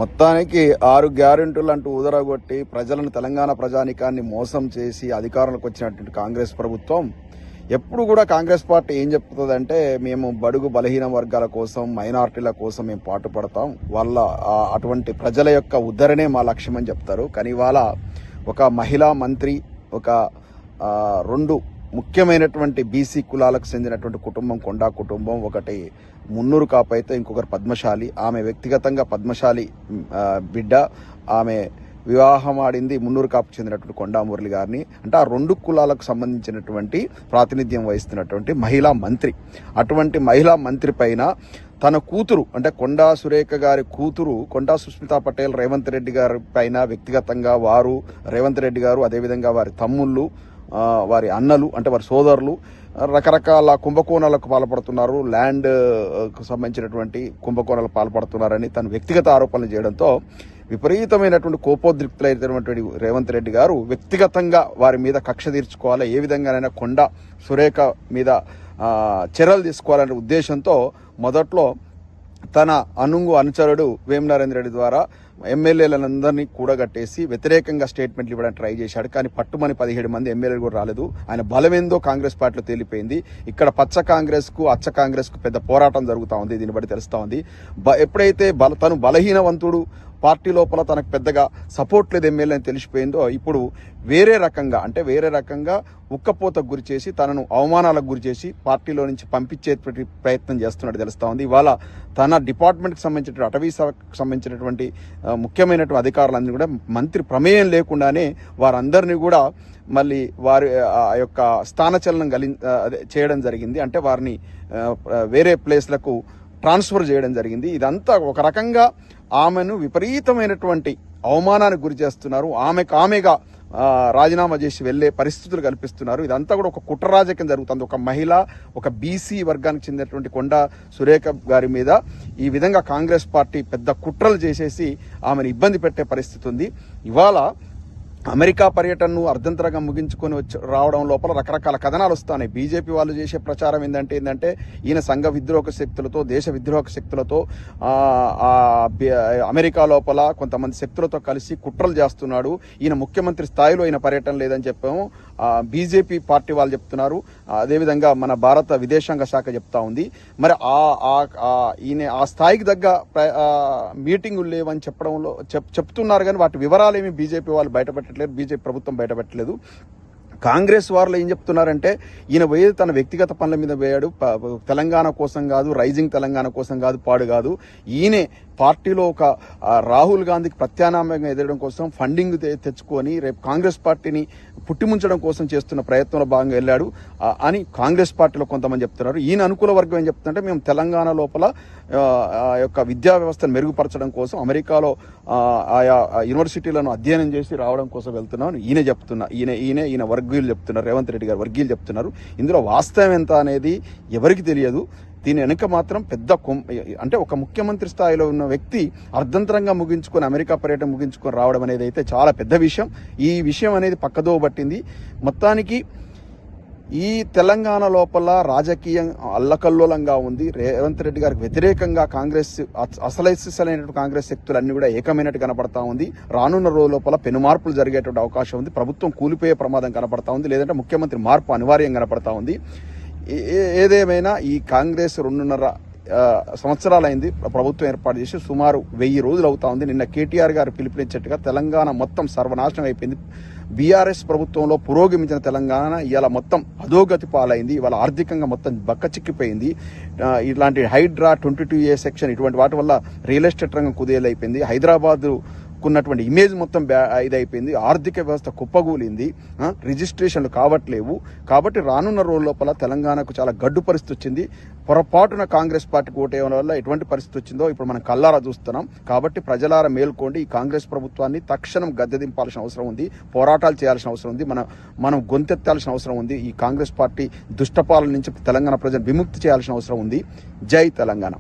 మొత్తానికి 6 గ్యారెంటీలు అంటూ ఉదరగొట్టి ప్రజలను తెలంగాణ ప్రజానికాన్ని మోసం చేసి అధికారంలోకి వచ్చినటువంటి కాంగ్రెస్ ప్రభుత్వం ఎప్పుడు కూడా కాంగ్రెస్ పార్టీ ఏం చెప్తుందంటే మేము బడుగు బలహీన వర్గాల కోసం మైనారిటీల కోసం మేము పాటుపడతాం, వాళ్ళ అటువంటి ప్రజల యొక్క ఉద్ధరణే మా లక్ష్యం అని చెప్తారు. కానీ ఇవాళ ఒక మహిళా మంత్రి, ఒక 2 ముఖ్యమైనటువంటి బీసీ కులాలకు చెందినటువంటి కుటుంబం కొండా కుటుంబం, ఒకటి మున్నూరు కాపు అయితే ఇంకొకరు పద్మశాలి, ఆమె వ్యక్తిగతంగా పద్మశాలి బిడ్డ, ఆమె వివాహం ఆడింది మున్నూరు కాపు చెందినటువంటి కొండా మురళి గారిని. అంటే ఆ 2 కులాలకు సంబంధించినటువంటి ప్రాతినిధ్యం వహిస్తున్నటువంటి మహిళా మంత్రి. అటువంటి మహిళా మంత్రి పైన తన కూతురు అంటే కొండా సురేఖ గారి కూతురు కొండా సుస్మితా పటేల్ రేవంత్ రెడ్డి గారి పైన వ్యక్తిగతంగా వారు, రేవంత్ రెడ్డి గారు, అదేవిధంగా వారి తమ్ముళ్ళు, వారి అన్నలు అంటే వారి సోదరులు రకరకాల కుంభకోణాలకు పాల్పడుతున్నారు, ల్యాండ్ సంబంధించినటువంటి కుంభకోణాలకు పాల్పడుతున్నారని తను వ్యక్తిగత ఆరోపణలు చేయడంతో విపరీతమైనటువంటి కోపోద్రిక్తులైనటువంటి రేవంత్ రెడ్డి గారు వ్యక్తిగతంగా వారి మీద కక్ష తీర్చుకోవాలి, ఏ విధంగానైనా కొండా సురేఖ మీద చర్యలు తీసుకోవాలనే ఉద్దేశంతో మొదట్లో తన అనుచరుడు వేం నరేంద్ర రెడ్డి ద్వారా ఎమ్మెల్యేలందరినీ కూడగట్టేసి వ్యతిరేకంగా స్టేట్మెంట్లు ఇవ్వడానికి ట్రై చేశాడు. కానీ పట్టుమని 17 మంది ఎమ్మెల్యేలు కూడా రాలేదు. ఆయన బలమేందో కాంగ్రెస్ పార్టీలో తేలిపోయింది. ఇక్కడ పచ్చ కాంగ్రెస్ కు అచ్చ కాంగ్రెస్ కు పెద్ద పోరాటం జరుగుతూ ఉంది. దీన్ని బట్టి తెలుస్తా ఉంది. ఎప్పుడైతే తను బలహీనవంతుడు, పార్టీ లోపల తనకు పెద్దగా సపోర్ట్ లేదు ఎమ్మెల్యే అని తెలిసిపోయిందో ఇప్పుడు వేరే రకంగా ఉక్కపోతకు గురి చేసి తనను అవమానాలకు గురి చేసి పార్టీలో నుంచి పంపించే ప్రయత్నం చేస్తున్నట్టు తెలుస్తా ఉంది. ఇవాళ తన డిపార్ట్మెంట్కి సంబంధించిన అటవీ శాఖకు సంబంధించినటువంటి ముఖ్యమైనటువంటి అధికారులందరూ కూడా మంత్రి ప్రమేయం లేకుండానే వారందరినీ కూడా మళ్ళీ వారి యొక్క స్థానచలనం చేయడం జరిగింది. అంటే వారిని వేరే ప్లేస్లకు ట్రాన్స్ఫర్ చేయడం జరిగింది. ఇదంతా ఒక రకంగా ఆమెను విపరీతమైనటువంటి అవమానానికి గురి చేస్తున్నారు. ఆమెగా రాజీనామా చేసి వెళ్లే పరిస్థితులు కల్పిస్తున్నారు. ఇదంతా కూడా ఒక కుట్ర రాజకీయం జరుగుతుంది. ఒక మహిళ, ఒక బీసీ వర్గానికి చెందినటువంటి కొండా సురేఖ గారి మీద ఈ విధంగా కాంగ్రెస్ పార్టీ పెద్ద కుట్రలు చేసేసి ఆమెను ఇబ్బంది పెట్టే పరిస్థితి ఉంది. ఇవాళ అమెరికా పర్యటనను అర్ధంతరంగా ముగించుకొని రావడం లోపల రకరకాల కథనాలు వస్తున్నాయి. బీజేపీ వాళ్ళు చేసే ప్రచారం ఏంటంటే ఈయన సంఘ విద్రోహక శక్తులతో, దేశ విద్రోహక శక్తులతో, అమెరికా లోపల కొంతమంది శక్తులతో కలిసి కుట్రలు చేస్తున్నాడు, ఈయన ముఖ్యమంత్రి స్థాయిలో ఈయన పర్యటన లేదని చెప్పాము బీజేపీ పార్టీ వాళ్ళు చెప్తున్నారు. అదేవిధంగా మన భారత విదేశాంగ శాఖ చెప్తా ఉంది. మరి ఈయన ఆ స్థాయికి తగ్గ మీటింగులు లేవని చెప్పడంలో చెప్తున్నారు. కానీ వాటి వివరాలు ఏమి బీజేపీ వాళ్ళు బయటపెట్టలేదు, బీజేపీ ప్రభుత్వం బయటపెట్టలేదు. కాంగ్రెస్ వారు ఏం చెప్తున్నారంటే ఈయన పోయేది తన వ్యక్తిగత పనుల మీద పోయాడు, తెలంగాణ కోసం కాదు, రైజింగ్ తెలంగాణ కోసం కాదు, పాడు కాదు. ఈయనే పార్టీలో ఒక రాహుల్ గాంధీకి ప్రత్యామ్నాయంగా ఎదగడం కోసం ఫండింగ్ తెచ్చుకొని రేపు కాంగ్రెస్ పార్టీని పుట్టిముంచడం కోసం చేస్తున్న ప్రయత్నంలో భాగంగా వెళ్ళాడు అని కాంగ్రెస్ పార్టీలో కొంతమంది చెప్తున్నారు. ఈయన అనుకూల వర్గం ఏం చెప్తుందంటే మేము తెలంగాణ లోపల యొక్క విద్యా వ్యవస్థను మెరుగుపరచడం కోసం అమెరికాలో ఆయా యూనివర్సిటీలను అధ్యయనం చేసి రావడం కోసం వెళ్తున్నాం ఈయన వర్గీయులు చెప్తున్నారు, రేవంత్ రెడ్డి గారు వర్గీయులు చెప్తున్నారు. ఇందులో వాస్తవం ఎంత అనేది ఎవరికి తెలియదు. దీని వెనుక మాత్రం అంటే ఒక ముఖ్యమంత్రి స్థాయిలో ఉన్న వ్యక్తి అర్ధంతరంగా ముగించుకొని అమెరికా పర్యటన ముగించుకొని రావడం అనేది అయితే చాలా పెద్ద విషయం. ఈ విషయం అనేది పక్కదో పట్టింది. మొత్తానికి ఈ తెలంగాణ లోపల రాజకీయం అల్లకల్లోలంగా ఉంది. రేవంత్ రెడ్డి గారికి వ్యతిరేకంగా కాంగ్రెస్ అసలైనటువంటి కాంగ్రెస్ శక్తులన్నీ కూడా ఏకమైనట్టు కనపడతా ఉంది. రానున్న రోజు లోపల పెను మార్పులు జరిగేటువంటి అవకాశం ఉంది. ప్రభుత్వం కూలిపోయే ప్రమాదం కనపడతా ఉంది, లేదంటే ముఖ్యమంత్రి మార్పు అనివార్యం కనపడతా ఉంది. ఏదేమైనా ఈ కాంగ్రెస్ 2.5 సంవత్సరాలైంది ప్రభుత్వం ఏర్పాటు చేసి సుమారు 1000 రోజులు అవుతా ఉంది. నిన్న కేటీఆర్ గారు పిలుపునిచ్చేట్టుగా తెలంగాణ మొత్తం సర్వనాశనం అయిపోయింది. బీఆర్ఎస్ ప్రభుత్వంలో పురోగమించిన తెలంగాణ ఇవాళ మొత్తం అధోగతి పాలైంది. ఇవాళ ఆర్థికంగా మొత్తం బక్కచిక్కిపోయింది. ఇట్లాంటి హైడ్రా 22A సెక్షన్ ఇటువంటి వాటి వల్ల రియల్ ఎస్టేట్ రంగం కుదేలైపోయింది. హైదరాబాద్ ఉన్నటువంటి ఇమేజ్ మొత్తం ఇదైపోయింది. ఆర్థిక వ్యవస్థ కుప్పగూలింది. రిజిస్ట్రేషన్లు కావట్లేవు. కాబట్టి రానున్న రోజుల లోపల తెలంగాణకు చాలా గడ్డు పరిస్థితి వచ్చింది. పొరపాటున కాంగ్రెస్ పార్టీకి ఓటేయడం వల్ల ఎటువంటి పరిస్థితి వచ్చిందో ఇప్పుడు మనం కల్లారా చూస్తున్నాం. కాబట్టి ప్రజలారా మేల్కోండి. ఈ కాంగ్రెస్ ప్రభుత్వాన్ని తక్షణం గద్దె దింపాల్సిన అవసరం ఉంది. పోరాటాలు చేయాల్సిన అవసరం ఉంది. మనం గొంతెత్తాల్సిన అవసరం ఉంది. ఈ కాంగ్రెస్ పార్టీ దుష్టపాలన నుంచి తెలంగాణ ప్రజలు విముక్తి చేయాల్సిన అవసరం ఉంది. జై తెలంగాణ.